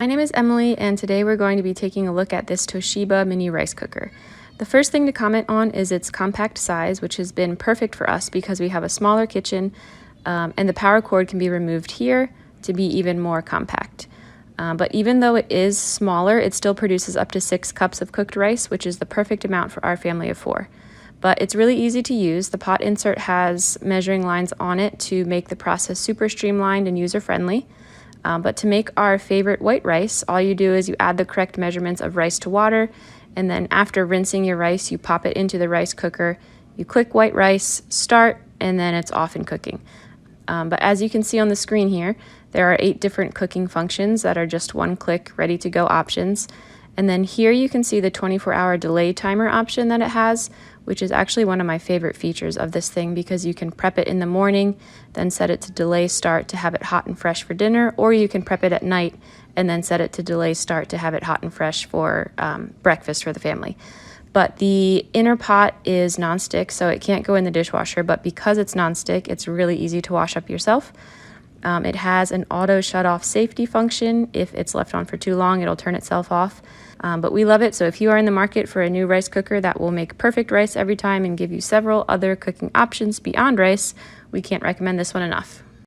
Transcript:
My name is Emily, and today we're going to be taking a look at this Toshiba Mini Rice Cooker. The first thing to comment on is its compact size, which has been perfect for us because we have a smaller kitchen and the power cord can be removed here to be even more compact. But even though it is smaller, it still produces up to 6 cups of cooked rice, which is the perfect amount for our family of 4. But it's really easy to use. The pot insert has measuring lines on it to make the process super streamlined and user-friendly. But to make our favorite white rice, all you do is you add the correct measurements of rice to water, and then after rinsing your rice, you pop it into the rice cooker, you click white rice, start, and then it's off and cooking. But as you can see on the screen here, there are 8 different cooking functions that are just one click, ready to go options. And then here you can see the 24-hour delay timer option that it has, which is actually one of my favorite features of this thing because you can prep it in the morning, then set it to delay start to have it hot and fresh for dinner, or you can prep it at night and then set it to delay start to have it hot and fresh for breakfast for the family. But the inner pot is nonstick, so it can't go in the dishwasher, but because it's nonstick, it's really easy to wash up yourself. It has an auto shut-off safety function. If it's left on for too long, it'll turn itself off. But we love it, so if you are in the market for a new rice cooker that will make perfect rice every time and give you several other cooking options beyond rice, we can't recommend this one enough.